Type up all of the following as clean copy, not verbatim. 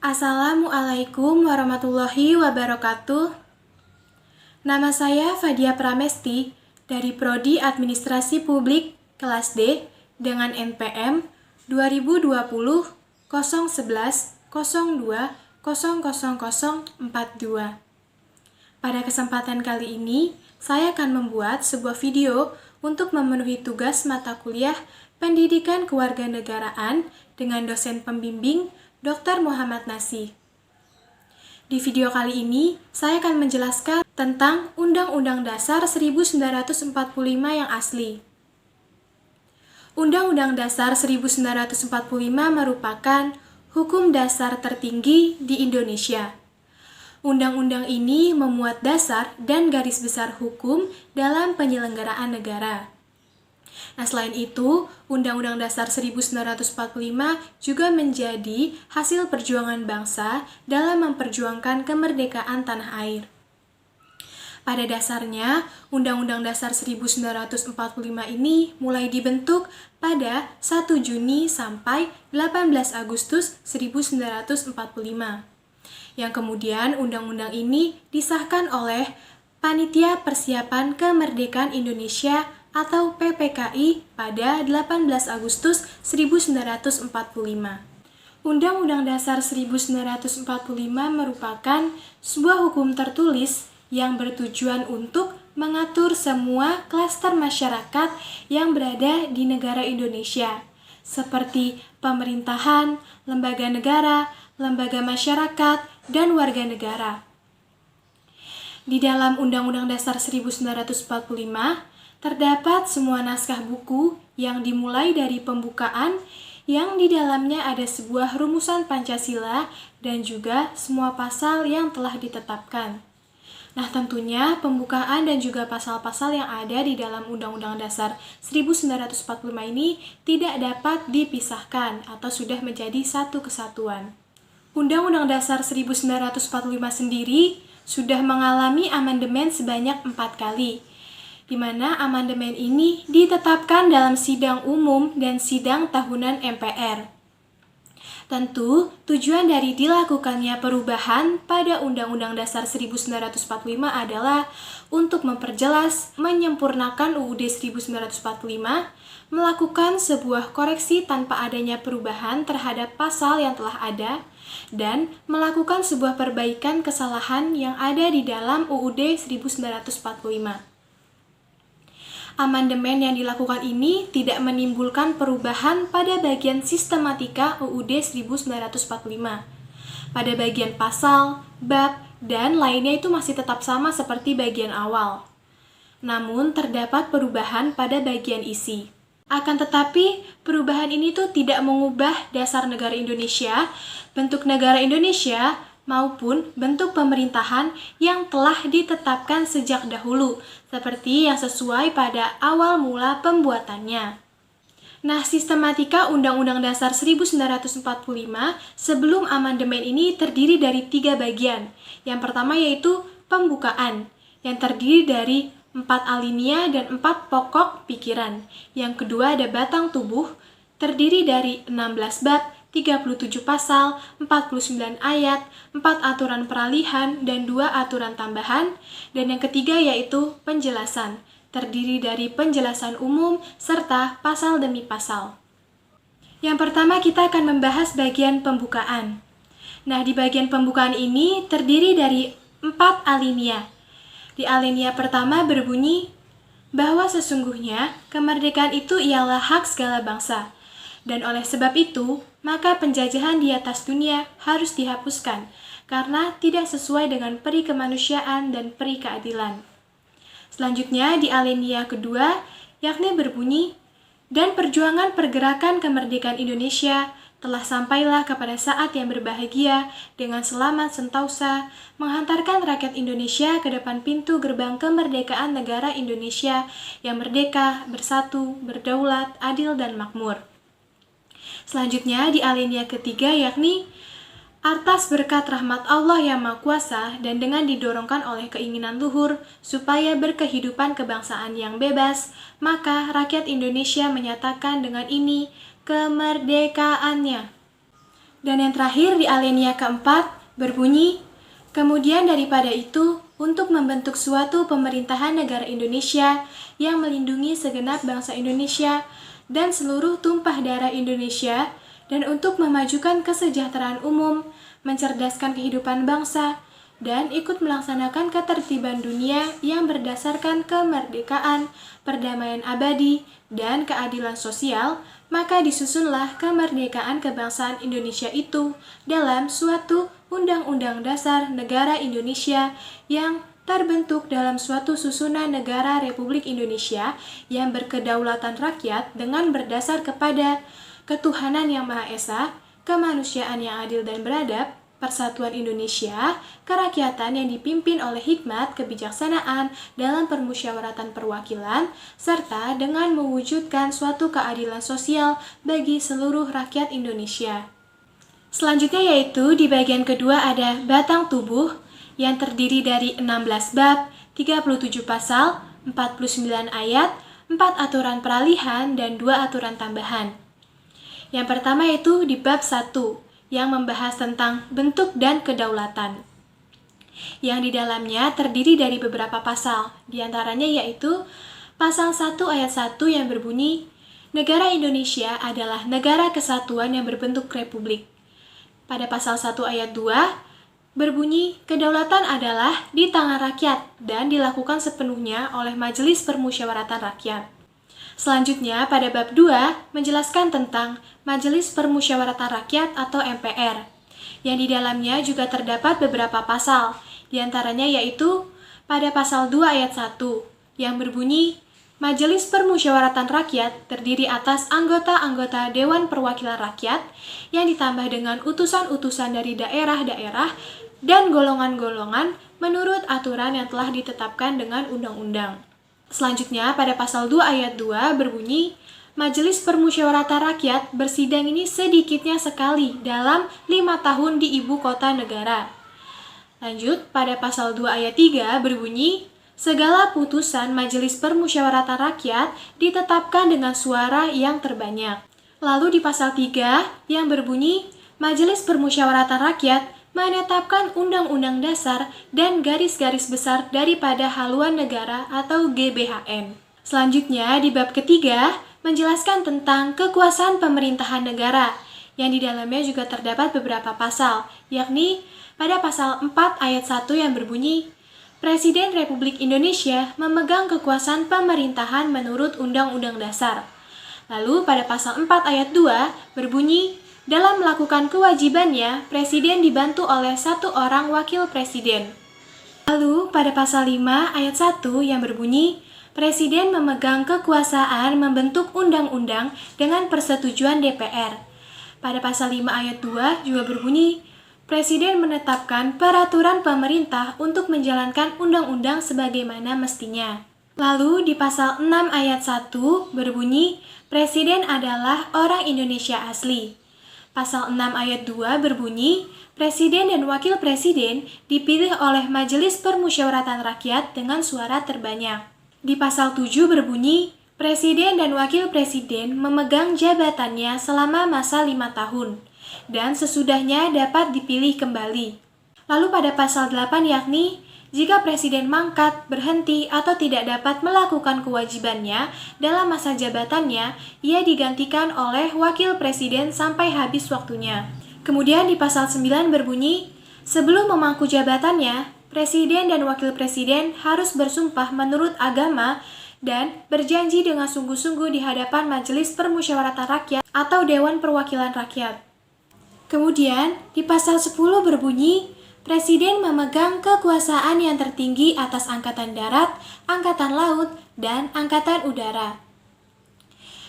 Assalamualaikum warahmatullahi wabarakatuh. Nama saya Fadia Pramesti dari Prodi Administrasi Publik kelas D dengan NPM 2020 011 02 00042. Pada kesempatan kali ini, saya akan membuat sebuah video untuk memenuhi tugas mata kuliah Pendidikan Kewarganegaraan dengan dosen pembimbing Dr. Muhammad Nasih. Di video kali ini, saya akan menjelaskan tentang Undang-Undang Dasar 1945 yang asli. Undang-Undang Dasar 1945 merupakan hukum dasar tertinggi di Indonesia. Undang-undang ini memuat dasar dan garis besar hukum dalam penyelenggaraan negara. Nah, selain itu, Undang-Undang Dasar 1945 juga menjadi hasil perjuangan bangsa dalam memperjuangkan kemerdekaan tanah air. Pada dasarnya, Undang-Undang Dasar 1945 ini mulai dibentuk pada 1 Juni sampai 18 Agustus 1945. Yang kemudian Undang-Undang ini disahkan oleh Panitia Persiapan Kemerdekaan Indonesia atau PPKI pada 18 Agustus 1945. Undang-Undang Dasar 1945 merupakan sebuah hukum tertulis yang bertujuan untuk mengatur semua klaster masyarakat yang berada di negara Indonesia, seperti pemerintahan, lembaga negara, lembaga masyarakat, dan warga negara. Di dalam Undang-Undang Dasar 1945, terdapat semua naskah buku yang dimulai dari pembukaan yang di dalamnya ada sebuah rumusan Pancasila dan juga semua pasal yang telah ditetapkan. Nah, tentunya pembukaan dan juga pasal-pasal yang ada di dalam Undang-Undang Dasar 1945 ini tidak dapat dipisahkan atau sudah menjadi satu kesatuan. Undang-Undang Dasar 1945 sendiri sudah mengalami amandemen sebanyak 4 kali, di mana amandemen ini ditetapkan dalam sidang umum dan sidang tahunan MPR. Tentu, tujuan dari dilakukannya perubahan pada Undang-Undang Dasar 1945 adalah untuk memperjelas, menyempurnakan UUD 1945, melakukan sebuah koreksi tanpa adanya perubahan terhadap pasal yang telah ada, dan melakukan sebuah perbaikan kesalahan yang ada di dalam UUD 1945. Amandemen yang dilakukan ini tidak menimbulkan perubahan pada bagian sistematika UUD 1945. Pada bagian pasal, bab, dan lainnya itu masih tetap sama seperti bagian awal. Namun, terdapat perubahan pada bagian isi. Akan tetapi, perubahan ini tuh tidak mengubah dasar negara Indonesia, bentuk negara Indonesia, maupun bentuk pemerintahan yang telah ditetapkan sejak dahulu, seperti yang sesuai pada awal mula pembuatannya. Nah, sistematika Undang-Undang Dasar 1945 sebelum amandemen ini terdiri dari 3 bagian. Yang pertama yaitu pembukaan, yang terdiri dari 4 alinea dan 4 pokok pikiran. Yang kedua ada batang tubuh, terdiri dari 16 bab, 37 pasal, 49 ayat, 4 aturan peralihan, dan 2 aturan tambahan. Dan yang ketiga yaitu penjelasan, terdiri dari penjelasan umum serta pasal demi pasal. Yang pertama kita akan membahas bagian pembukaan. Nah, di bagian pembukaan ini terdiri dari 4 alinea. Di alinea pertama berbunyi bahwa sesungguhnya kemerdekaan itu ialah hak segala bangsa. Dan oleh sebab itu, maka penjajahan di atas dunia harus dihapuskan, karena tidak sesuai dengan peri kemanusiaan dan peri keadilan. Selanjutnya, di alinea kedua, yakni berbunyi, dan perjuangan pergerakan kemerdekaan Indonesia telah sampailah kepada saat yang berbahagia dengan selamat sentausa, menghantarkan rakyat Indonesia ke depan pintu gerbang kemerdekaan negara Indonesia yang merdeka, bersatu, berdaulat, adil, dan makmur. Selanjutnya di alinea ketiga yakni atas berkat rahmat Allah yang Maha Kuasa dan dengan didorongkan oleh keinginan luhur supaya berkehidupan kebangsaan yang bebas, maka rakyat Indonesia menyatakan dengan ini kemerdekaannya. Dan yang terakhir di alinea keempat berbunyi, kemudian daripada itu, untuk membentuk suatu pemerintahan negara Indonesia yang melindungi segenap bangsa Indonesia dan seluruh tumpah darah Indonesia, dan untuk memajukan kesejahteraan umum, mencerdaskan kehidupan bangsa, dan ikut melaksanakan ketertiban dunia yang berdasarkan kemerdekaan, perdamaian abadi, dan keadilan sosial, maka disusunlah kemerdekaan kebangsaan Indonesia itu dalam suatu Undang-Undang Dasar Negara Indonesia yang terbentuk dalam suatu susunan negara Republik Indonesia yang berkedaulatan rakyat dengan berdasar kepada ketuhanan yang Maha Esa, kemanusiaan yang adil dan beradab, persatuan Indonesia, kerakyatan yang dipimpin oleh hikmat kebijaksanaan dalam permusyawaratan perwakilan, serta dengan mewujudkan suatu keadilan sosial bagi seluruh rakyat Indonesia. Selanjutnya yaitu di bagian kedua ada batang tubuh yang terdiri dari 16 bab, 37 pasal, 49 ayat, 4 aturan peralihan, dan 2 aturan tambahan. Yang pertama yaitu di bab 1, yang membahas tentang bentuk dan kedaulatan, yang di dalamnya terdiri dari beberapa pasal, diantaranya yaitu pasal 1 ayat 1 yang berbunyi, negara Indonesia adalah negara kesatuan yang berbentuk republik. Pada pasal 1 ayat 2 berbunyi, kedaulatan adalah di tangan rakyat dan dilakukan sepenuhnya oleh Majelis Permusyawaratan Rakyat. Selanjutnya, pada bab 2 menjelaskan tentang Majelis Permusyawaratan Rakyat atau MPR, yang di dalamnya juga terdapat beberapa pasal, diantaranya yaitu pada pasal 2 ayat 1, yang berbunyi, Majelis Permusyawaratan Rakyat terdiri atas anggota-anggota Dewan Perwakilan Rakyat, yang ditambah dengan utusan-utusan dari daerah-daerah dan golongan-golongan menurut aturan yang telah ditetapkan dengan undang-undang. Selanjutnya, pada pasal 2 ayat 2 berbunyi, Majelis Permusyawaratan Rakyat bersidang ini sedikitnya sekali dalam 5 tahun di ibu kota negara. Lanjut, pada pasal 2 ayat 3 berbunyi, segala putusan Majelis Permusyawaratan Rakyat ditetapkan dengan suara yang terbanyak. Lalu di pasal 3 yang berbunyi, Majelis Permusyawaratan Rakyat menetapkan Undang-Undang Dasar dan garis-garis besar daripada haluan negara atau GBHN. Selanjutnya, di bab ketiga, menjelaskan tentang kekuasaan pemerintahan negara, yang di dalamnya juga terdapat beberapa pasal, yakni pada pasal 4 ayat 1 yang berbunyi, Presiden Republik Indonesia memegang kekuasaan pemerintahan menurut Undang-Undang Dasar. Lalu pada pasal 4 ayat 2 berbunyi, dalam melakukan kewajibannya, Presiden dibantu oleh 1 orang wakil Presiden. Lalu, pada pasal 5 ayat 1 yang berbunyi, Presiden memegang kekuasaan membentuk undang-undang dengan persetujuan DPR. Pada pasal 5 ayat 2 juga berbunyi, Presiden menetapkan peraturan pemerintah untuk menjalankan undang-undang sebagaimana mestinya. Lalu, di pasal 6 ayat 1 berbunyi, Presiden adalah orang Indonesia asli. Pasal 6 ayat 2 berbunyi, Presiden dan Wakil Presiden dipilih oleh Majelis Permusyawaratan Rakyat dengan suara terbanyak. Di pasal 7 berbunyi, Presiden dan Wakil Presiden memegang jabatannya selama masa 5 tahun, dan sesudahnya dapat dipilih kembali. Lalu pada pasal 8 yakni, jika Presiden mangkat, berhenti, atau tidak dapat melakukan kewajibannya dalam masa jabatannya, ia digantikan oleh Wakil Presiden sampai habis waktunya. Kemudian di pasal 9 berbunyi, sebelum memangku jabatannya, Presiden dan Wakil Presiden harus bersumpah menurut agama dan berjanji dengan sungguh-sungguh di hadapan Majelis Permusyawaratan Rakyat atau Dewan Perwakilan Rakyat. Kemudian di pasal 10 berbunyi, Presiden memegang kekuasaan yang tertinggi atas Angkatan Darat, Angkatan Laut, dan Angkatan Udara.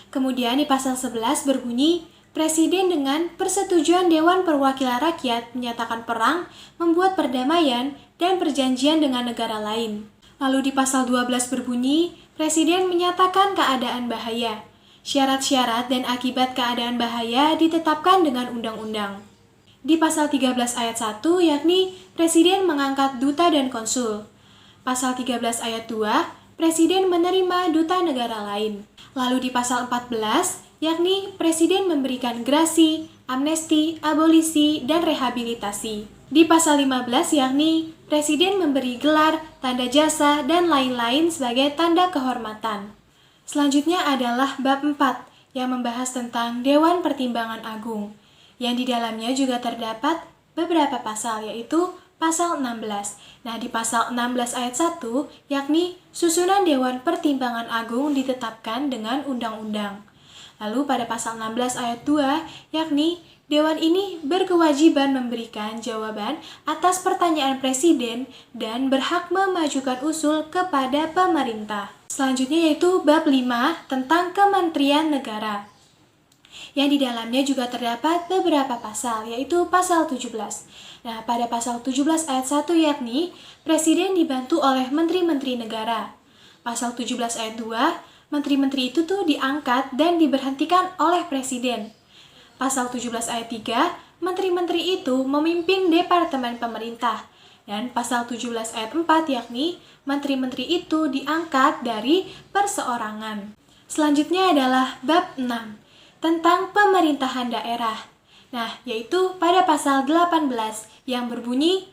Kemudian di pasal 11 berbunyi, Presiden dengan persetujuan Dewan Perwakilan Rakyat menyatakan perang, membuat perdamaian, dan perjanjian dengan negara lain. Lalu di pasal 12 berbunyi, Presiden menyatakan keadaan bahaya. Syarat-syarat dan akibat keadaan bahaya ditetapkan dengan undang-undang. Di pasal 13 ayat 1 yakni Presiden mengangkat duta dan konsul. Pasal 13 ayat 2, Presiden menerima duta negara lain. Lalu di pasal 14 yakni Presiden memberikan grasi, amnesti, abolisi, dan rehabilitasi. Di pasal 15 yakni Presiden memberi gelar, tanda jasa, dan lain-lain sebagai tanda kehormatan. Selanjutnya adalah bab 4 yang membahas tentang Dewan Pertimbangan Agung, yang di dalamnya juga terdapat beberapa pasal, yaitu pasal 16. Nah, di pasal 16 ayat 1, yakni susunan Dewan Pertimbangan Agung ditetapkan dengan undang-undang. Lalu pada pasal 16 ayat 2, yakni Dewan ini berkewajiban memberikan jawaban atas pertanyaan Presiden dan berhak memajukan usul kepada pemerintah. Selanjutnya yaitu bab 5 tentang Kementerian Negara, yang di dalamnya juga terdapat beberapa pasal, yaitu pasal 17. Nah, pada pasal 17 ayat 1 yakni Presiden dibantu oleh Menteri-Menteri Negara. Pasal 17 ayat 2, Menteri-Menteri itu diangkat dan diberhentikan oleh Presiden. Pasal 17 ayat 3, Menteri-Menteri itu memimpin Departemen Pemerintah. Dan pasal 17 ayat 4 yakni Menteri-Menteri itu diangkat dari perseorangan. Selanjutnya adalah bab 6 tentang pemerintahan daerah. Nah, yaitu pada pasal 18 yang berbunyi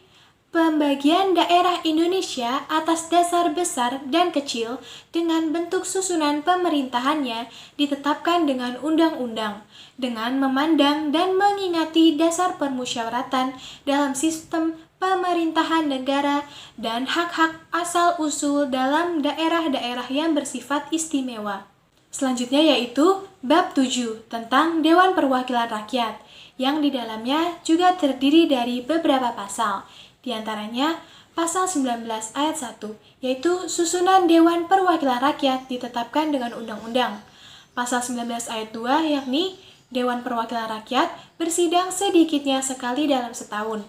pembagian daerah Indonesia atas dasar besar dan kecil dengan bentuk susunan pemerintahannya ditetapkan dengan undang-undang, dengan memandang dan mengingati dasar permusyawaratan dalam sistem pemerintahan negara dan hak-hak asal-usul dalam daerah-daerah yang bersifat istimewa. Selanjutnya yaitu bab 7 tentang Dewan Perwakilan Rakyat, yang di dalamnya juga terdiri dari beberapa pasal. Di antaranya pasal 19 ayat 1, yaitu susunan Dewan Perwakilan Rakyat ditetapkan dengan undang-undang. Pasal 19 ayat 2 yakni Dewan Perwakilan Rakyat bersidang sedikitnya sekali dalam setahun.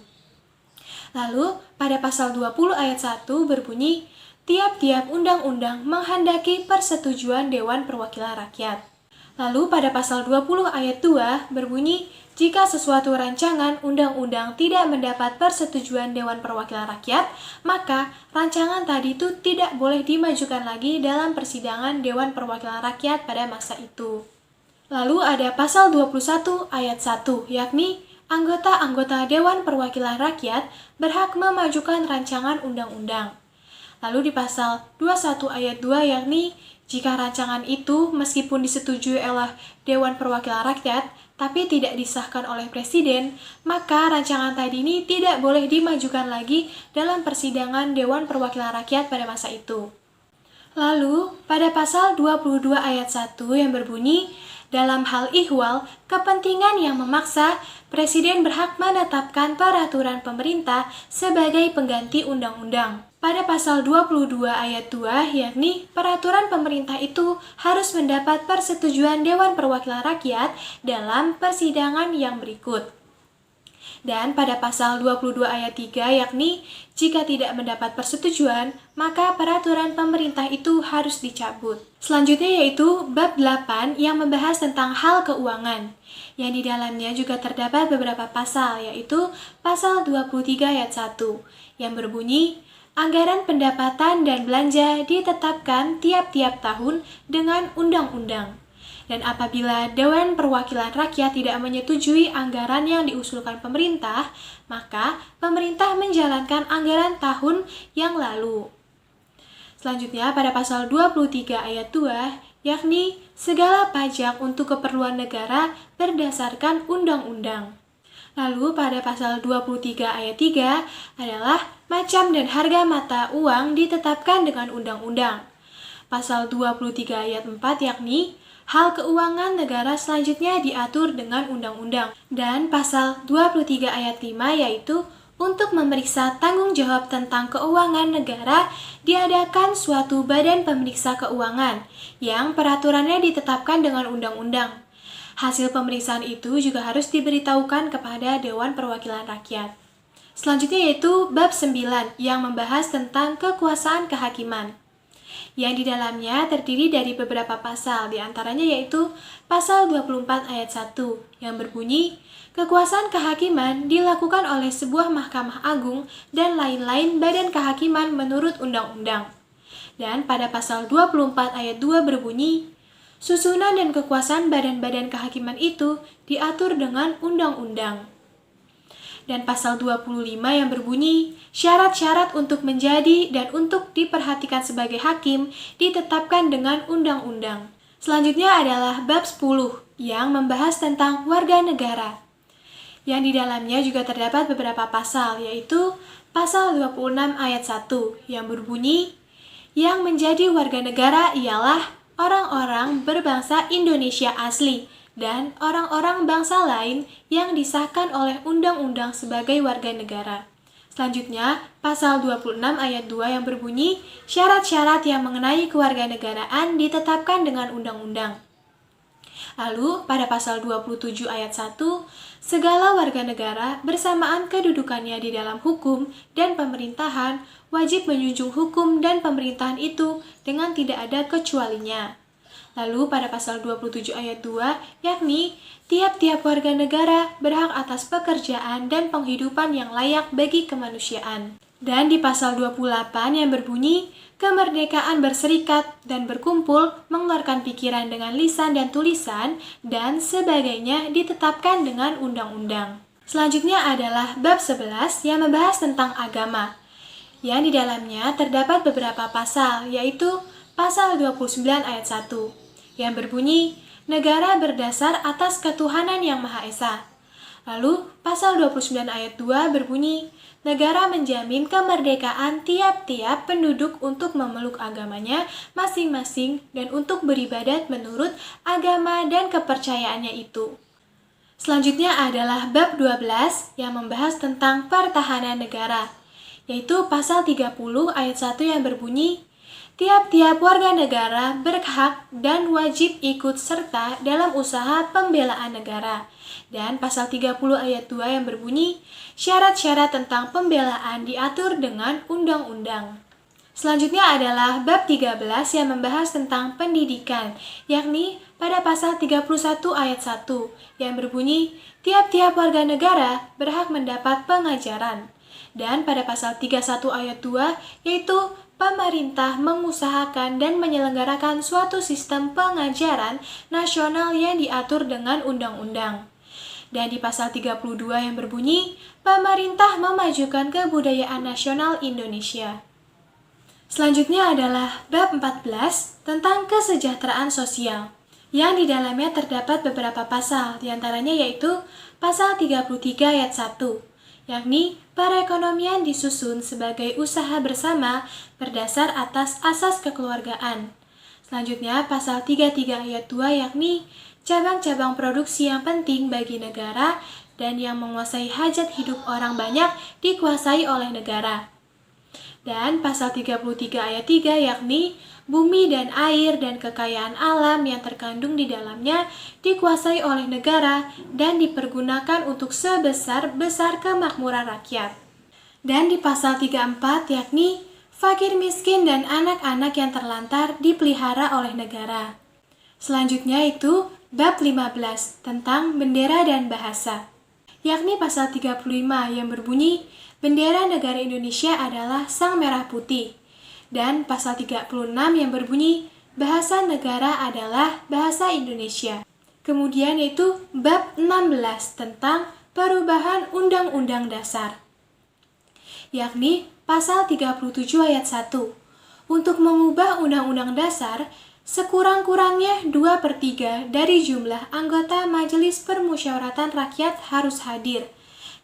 Lalu pada pasal 20 ayat 1 berbunyi tiap-tiap undang-undang menghendaki persetujuan Dewan Perwakilan Rakyat. Lalu pada pasal 20 ayat 2 berbunyi jika sesuatu rancangan undang-undang tidak mendapat persetujuan Dewan Perwakilan Rakyat, maka rancangan tadi itu tidak boleh dimajukan lagi dalam persidangan Dewan Perwakilan Rakyat pada masa itu. Lalu ada pasal 21 ayat 1, yakni anggota-anggota Dewan Perwakilan Rakyat berhak memajukan rancangan undang-undang. Lalu di pasal 21 ayat 2 yakni jika rancangan itu meskipun disetujui oleh Dewan Perwakilan Rakyat tapi tidak disahkan oleh Presiden, maka rancangan tadi ini tidak boleh dimajukan lagi dalam persidangan Dewan Perwakilan Rakyat pada masa itu. Lalu pada pasal 22 ayat 1 yang berbunyi dalam hal ihwal, kepentingan yang memaksa, Presiden berhak menetapkan peraturan pemerintah sebagai pengganti undang-undang. Pada pasal 22 ayat 2, yakni peraturan pemerintah itu harus mendapat persetujuan Dewan Perwakilan Rakyat dalam persidangan yang berikut. Dan pada pasal 22 ayat 3, yakni jika tidak mendapat persetujuan, maka peraturan pemerintah itu harus dicabut. Selanjutnya yaitu bab 8 yang membahas tentang hal keuangan, yang di dalamnya juga terdapat beberapa pasal, yaitu pasal 23 ayat 1, yang berbunyi anggaran pendapatan dan belanja ditetapkan tiap-tiap tahun dengan undang-undang. Dan apabila Dewan Perwakilan Rakyat tidak menyetujui anggaran yang diusulkan pemerintah, maka pemerintah menjalankan anggaran tahun yang lalu. Selanjutnya pada pasal 23 ayat 2, yakni segala pajak untuk keperluan negara berdasarkan undang-undang. Lalu pada pasal 23 ayat 3 adalah macam dan harga mata uang ditetapkan dengan undang-undang. Pasal 23 ayat 4 yakni hal keuangan negara selanjutnya diatur dengan undang-undang. Dan pasal 23 ayat 5 yaitu untuk memeriksa tanggung jawab tentang keuangan negara diadakan suatu badan pemeriksa keuangan yang peraturannya ditetapkan dengan undang-undang. Hasil pemeriksaan itu juga harus diberitahukan kepada Dewan Perwakilan Rakyat. Selanjutnya yaitu bab 9 yang membahas tentang kekuasaan kehakiman, yang di dalamnya terdiri dari beberapa pasal, di antaranya yaitu pasal 24 ayat 1 yang berbunyi kekuasaan kehakiman dilakukan oleh sebuah mahkamah agung dan lain-lain badan kehakiman menurut undang-undang. Dan pada pasal 24 ayat 2 berbunyi Susunan dan kekuasaan badan-badan kehakiman itu diatur dengan undang-undang. Dan pasal 25 yang berbunyi, syarat-syarat untuk menjadi dan untuk diperhatikan sebagai hakim ditetapkan dengan undang-undang. Selanjutnya adalah bab 10 yang membahas tentang warga negara. Yang di dalamnya juga terdapat beberapa pasal, yaitu pasal 26 ayat 1 yang berbunyi, yang menjadi warga negara ialah orang-orang berbangsa Indonesia asli dan orang-orang bangsa lain yang disahkan oleh undang-undang sebagai warga negara. Selanjutnya, pasal 26 ayat 2 yang berbunyi, syarat-syarat yang mengenai kewarganegaraan ditetapkan dengan undang-undang. Lalu, pada pasal 27 ayat 1, segala warga negara bersamaan kedudukannya di dalam hukum dan pemerintahan wajib menjunjung hukum dan pemerintahan itu dengan tidak ada kecualinya. Lalu pada pasal 27 ayat 2, yakni tiap-tiap warga negara berhak atas pekerjaan dan penghidupan yang layak bagi kemanusiaan. Dan di pasal 28 yang berbunyi, kemerdekaan berserikat dan berkumpul, mengeluarkan pikiran dengan lisan dan tulisan, dan sebagainya ditetapkan dengan undang-undang. Selanjutnya adalah bab 11 yang membahas tentang agama. Yang di dalamnya terdapat beberapa pasal, yaitu pasal 29 ayat 1, yang berbunyi, negara berdasar atas ketuhanan yang Maha Esa. Lalu, pasal 29 ayat 2 berbunyi, negara menjamin kemerdekaan tiap-tiap penduduk untuk memeluk agamanya masing-masing dan untuk beribadat menurut agama dan kepercayaannya itu. Selanjutnya adalah bab 12 yang membahas tentang pertahanan negara, yaitu pasal 30 ayat 1 yang berbunyi, tiap-tiap warga negara berhak dan wajib ikut serta dalam usaha pembelaan negara. Dan pasal 30 ayat 2 yang berbunyi, syarat-syarat tentang pembelaan diatur dengan undang-undang. Selanjutnya adalah bab 13 yang membahas tentang pendidikan, yakni pada pasal 31 ayat 1 yang berbunyi, tiap-tiap warga negara berhak mendapat pengajaran. Dan pada pasal 31 ayat 2, yaitu pemerintah mengusahakan dan menyelenggarakan suatu sistem pengajaran nasional yang diatur dengan undang-undang. Dan di pasal 32 yang berbunyi, pemerintah memajukan kebudayaan nasional Indonesia. Selanjutnya adalah bab 14 tentang kesejahteraan sosial, yang di dalamnya terdapat beberapa pasal, diantaranya yaitu pasal 33 ayat 1, yakni perekonomian disusun sebagai usaha bersama berdasar atas asas kekeluargaan. Selanjutnya, pasal 33 ayat 2 yakni cabang-cabang produksi yang penting bagi negara dan yang menguasai hajat hidup orang banyak dikuasai oleh negara. Dan pasal 33 ayat 3 yakni bumi dan air dan kekayaan alam yang terkandung di dalamnya dikuasai oleh negara dan dipergunakan untuk sebesar-besar kemakmuran rakyat. Dan di pasal 34 yakni fakir miskin dan anak-anak yang terlantar dipelihara oleh negara. Selanjutnya itu bab 15 tentang bendera dan bahasa, yakni pasal 35 yang berbunyi bendera negara Indonesia adalah sang merah putih. Dan pasal 36 yang berbunyi bahasa negara adalah bahasa Indonesia. Kemudian yaitu bab 16 tentang perubahan Undang-Undang Dasar, yakni pasal 37 ayat 1. Untuk mengubah Undang-Undang Dasar, sekurang-kurangnya 2/3 dari jumlah anggota Majelis Permusyawaratan Rakyat harus hadir.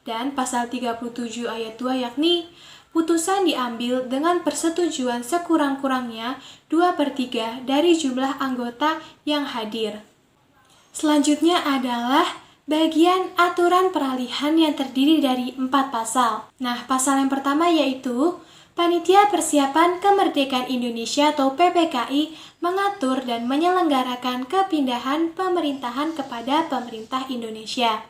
Dan pasal 37 ayat 2 yakni putusan diambil dengan persetujuan sekurang-kurangnya 2/3 dari jumlah anggota yang hadir. Selanjutnya adalah bagian aturan peralihan yang terdiri dari 4 pasal. Nah, pasal yang pertama yaitu Panitia Persiapan Kemerdekaan Indonesia atau PPKI mengatur dan menyelenggarakan kepindahan pemerintahan kepada pemerintah Indonesia.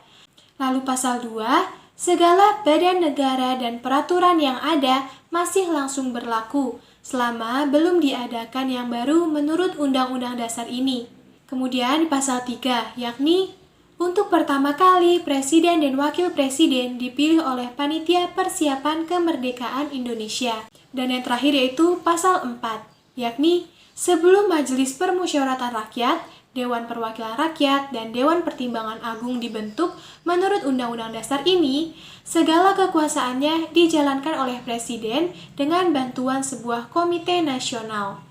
Lalu pasal 2, segala badan negara dan peraturan yang ada masih langsung berlaku selama belum diadakan yang baru menurut Undang-Undang Dasar ini. Kemudian di pasal 3, yakni untuk pertama kali Presiden dan Wakil Presiden dipilih oleh Panitia Persiapan Kemerdekaan Indonesia. Dan yang terakhir yaitu pasal 4, yakni sebelum Majelis Permusyawaratan Rakyat Dewan Perwakilan Rakyat, dan Dewan Pertimbangan Agung dibentuk menurut Undang-Undang Dasar ini, segala kekuasaannya dijalankan oleh Presiden dengan bantuan sebuah komite nasional.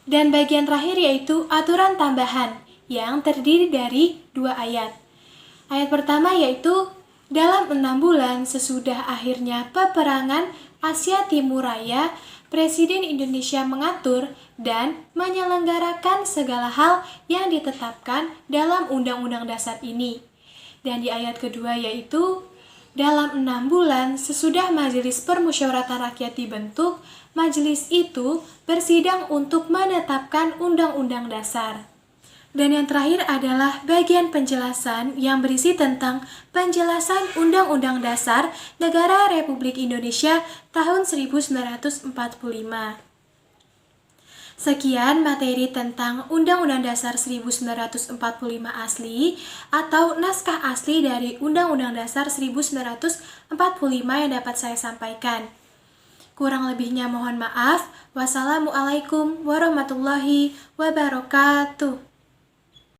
Dan bagian terakhir yaitu aturan tambahan yang terdiri dari 2 ayat. Ayat pertama yaitu dalam 6 bulan sesudah akhirnya peperangan Asia Timur Raya, Presiden Indonesia mengatur dan menyelenggarakan segala hal yang ditetapkan dalam Undang-Undang Dasar ini. Dan di ayat kedua yaitu dalam 6 bulan sesudah Majelis Permusyawaratan Rakyat dibentuk, majelis itu bersidang untuk menetapkan Undang-Undang Dasar. Dan yang terakhir adalah bagian penjelasan yang berisi tentang penjelasan Undang-Undang Dasar Negara Republik Indonesia tahun 1945. Sekian materi tentang Undang-Undang Dasar 1945 asli atau naskah asli dari Undang-Undang Dasar 1945 yang dapat saya sampaikan. Kurang lebihnya mohon maaf. Wassalamualaikum warahmatullahi wabarakatuh.